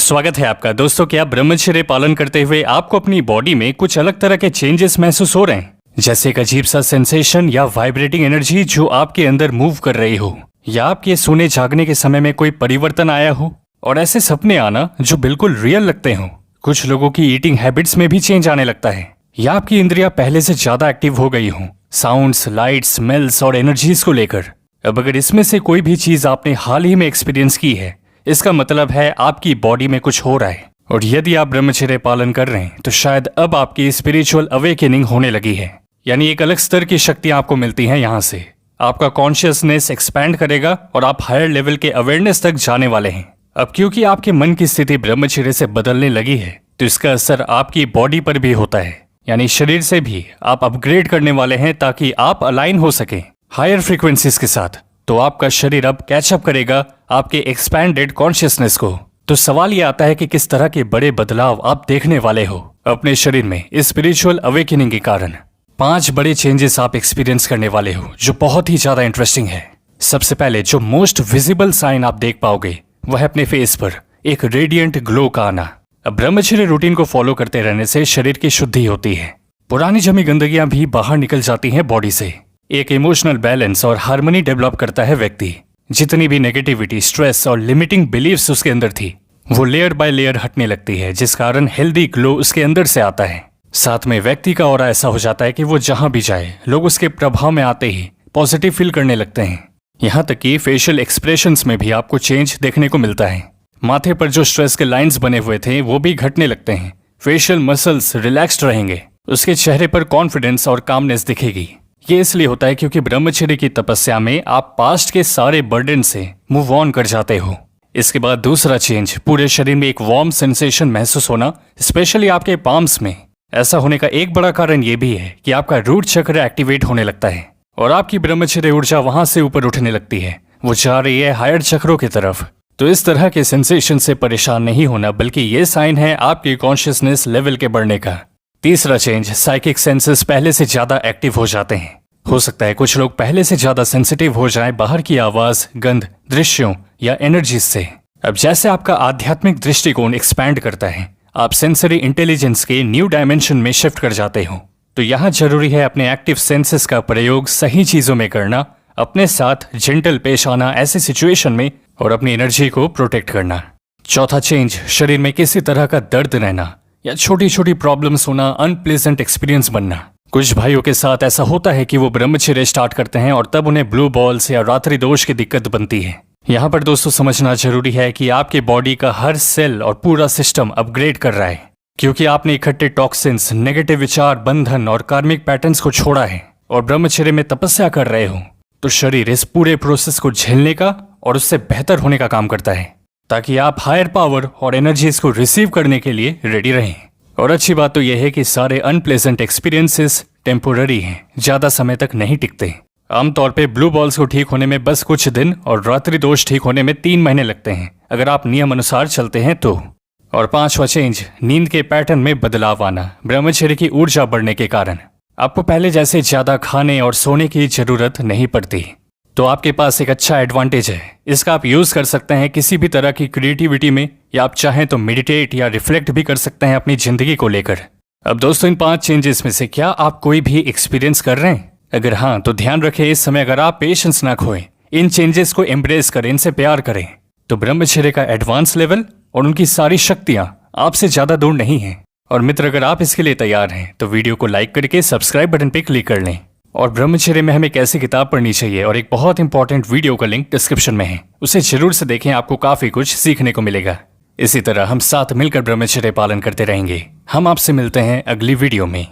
स्वागत है आपका। दोस्तों, क्या ब्रह्मचर्य पालन करते हुए आपको अपनी बॉडी में कुछ अलग तरह के चेंजेस महसूस हो रहे हैं, जैसे एक अजीब सा सेंसेशन या वाइब्रेटिंग एनर्जी जो आपके अंदर मूव कर रही हो, या आपके सोने जागने के समय में कोई परिवर्तन आया हो और ऐसे सपने आना जो बिल्कुल रियल लगते हो। कुछ लोगों की ईटिंग हैबिट्स में भी चेंज आने लगता है, या आपकी इंद्रियां पहले से ज्यादा एक्टिव हो गई हो साउंड्स, लाइट, स्मेल्स और एनर्जीज को लेकर। अब अगर इसमें से कोई भी चीज आपने हाल ही में एक्सपीरियंस की है, इसका मतलब है आपकी बॉडी में कुछ हो रहा है। और यदि आप ब्रह्मचर्य पालन कर रहे हैं तो शायद अब आपकी स्पिरिचुअल अवेकनिंग होने लगी है, यानी एक अलग स्तर की शक्तियां आपको मिलती हैं। यहाँ से आपका कॉन्शियसनेस एक्सपैंड करेगा और आप हायर लेवल के अवेयरनेस तक जाने वाले हैं। अब क्योंकि आपके मन की स्थिति ब्रह्मचर्य से बदलने लगी है, तो इसका असर आपकी बॉडी पर भी होता है, यानी शरीर से भी आप अपग्रेड करने वाले हैं ताकि आप अलाइन हो सके हायर फ्रीक्वेंसीज के साथ। तो आपका शरीर अब कैचअप करेगा आपके एक्सपैंडेड कॉन्शियसनेस को। तो सवाल ये आता है कि किस तरह के बड़े बदलाव आप देखने वाले हो अपने शरीर में इस स्पिरिचुअल अवेकनिंग के कारण। 5 बड़े चेंजेस आप एक्सपीरियंस करने वाले हो जो बहुत ही ज्यादा इंटरेस्टिंग है। सबसे पहले जो मोस्ट विजिबल साइन आप देख पाओगे वह है अपने फेस पर एक रेडिएंट ग्लो का आना। अब ब्रह्मचर्य रूटीन को फॉलो करते रहने से शरीर की शुद्धि होती है, पुरानी जमी गंदगियां भी बाहर निकल जाती हैं बॉडी से। एक इमोशनल बैलेंस और हार्मनी डेवलप करता है व्यक्ति। जितनी भी नेगेटिविटी, स्ट्रेस और लिमिटिंग बिलीव्स उसके अंदर थी, वो लेयर बाय लेयर हटने लगती है, जिस कारण हेल्दी ग्लो उसके अंदर से आता है। साथ में व्यक्ति का ऑरा ऐसा हो जाता है कि वो जहां भी जाए लोग उसके प्रभाव में आते ही पॉजिटिव फील करने लगते हैं। यहाँ तक कि फेशियल एक्सप्रेशंस में भी आपको चेंज देखने को मिलता है। माथे पर जो स्ट्रेस के लाइंस बने हुए थे वो भी घटने लगते हैं, फेशियल मसल्स रिलैक्स्ड रहेंगे, उसके चेहरे पर कॉन्फिडेंस और कामनेस दिखेगी। ये इसलिए होता है क्योंकि ब्रह्मचर्य की तपस्या में आप पास्ट के सारे बर्डन से मूव ऑन कर जाते हो। इसके बाद दूसरा चेंज, पूरे शरीर में एक वार्म सेंसेशन महसूस होना, स्पेशली आपके पाम्स में। ऐसा होने का एक बड़ा कारण ये भी है कि आपका रूट चक्र एक्टिवेट होने लगता है और आपकी ब्रह्मचर्य ऊर्जा वहां से ऊपर उठने लगती है, वो जा रही है हायर चक्रों की तरफ। तो इस तरह के सेंसेशन से परेशान नहीं होना, बल्कि ये साइन है आपकी कॉन्शियसनेस लेवल के बढ़ने का। तीसरा चेंज, साइकिक सेंसेस पहले से ज्यादा एक्टिव हो जाते हैं। हो सकता है कुछ लोग पहले से ज्यादा सेंसिटिव हो जाएं बाहर की आवाज, गंध, दृश्यों या एनर्जीज से। अब जैसे आपका आध्यात्मिक दृष्टिकोण एक्सपैंड करता है, आप सेंसरी इंटेलिजेंस के न्यू डायमेंशन में शिफ्ट कर जाते हो। तो यहाँ जरूरी है अपने एक्टिव सेंसेस का प्रयोग सही चीजों में करना, अपने साथ जेंटल पेश आना ऐसे सिचुएशन में, और अपनी एनर्जी को प्रोटेक्ट करना। चौथा चेंज, शरीर में किसी तरह का दर्द रहना या छोटी छोटी प्रॉब्लम्स होना, अनप्लेजेंट एक्सपीरियंस बनना। कुछ भाइयों के साथ ऐसा होता है कि वो ब्रह्मचर्य स्टार्ट करते हैं और तब उन्हें ब्लू बॉल्स या रात्रि दोष की दिक्कत बनती है। यहाँ पर दोस्तों समझना जरूरी है कि आपके बॉडी का हर सेल और पूरा सिस्टम अपग्रेड कर रहा है, क्योंकि आपने इकट्ठे टॉक्सिन्स, नेगेटिव विचार, बंधन और कार्मिक पैटर्न्स को छोड़ा है और ब्रह्मचर्य में तपस्या कर रहे हो। तो शरीर इस पूरे प्रोसेस को झेलने का और उससे बेहतर होने का काम करता है, ताकि आप हायर पावर और एनर्जीज को रिसीव करने के लिए रेडी रहें। और अच्छी बात तो यह है कि सारे अनप्लेजेंट एक्सपीरियंसेस टेम्पोररी हैं, ज्यादा समय तक नहीं टिकते। आमतौर पे ब्लू बॉल्स को ठीक होने में बस कुछ दिन और रात्रि दोष ठीक होने में 3 महीने लगते हैं, अगर आप नियम अनुसार चलते हैं तो। और 5वां चेंज, नींद के पैटर्न में बदलाव आना ब्रह्मचर्य की ऊर्जा बढ़ने के कारण। आपको पहले जैसे ज्यादा खाने और सोने की जरूरत नहीं पड़ती। तो आपके पास एक अच्छा एडवांटेज है, इसका आप यूज कर सकते हैं किसी भी तरह की क्रिएटिविटी में, या आप चाहें तो मेडिटेट या रिफ्लेक्ट भी कर सकते हैं अपनी जिंदगी को लेकर। अब दोस्तों, इन 5 चेंजेस में से क्या आप कोई भी एक्सपीरियंस कर रहे हैं? अगर हाँ, तो ध्यान रखें इस समय अगर आप पेशेंस ना खोएं, इन चेंजेस को एम्ब्रेस करें, इनसे प्यार करें, तो ब्रह्मचर्य का एडवांस लेवल और उनकी सारी शक्तियां आपसे ज्यादा दूर नहीं है। और मित्र, अगर आप इसके लिए तैयार हैं तो वीडियो को लाइक करके सब्सक्राइब बटन पे क्लिक कर लें। और ब्रह्मचर्य में हमें कैसी किताब पढ़नी चाहिए और एक बहुत इंपॉर्टेंट वीडियो का लिंक डिस्क्रिप्शन में है, उसे जरूर से देखें, आपको काफी कुछ सीखने को मिलेगा। इसी तरह हम साथ मिलकर ब्रह्मचर्य पालन करते रहेंगे। हम आपसे मिलते हैं अगली वीडियो में।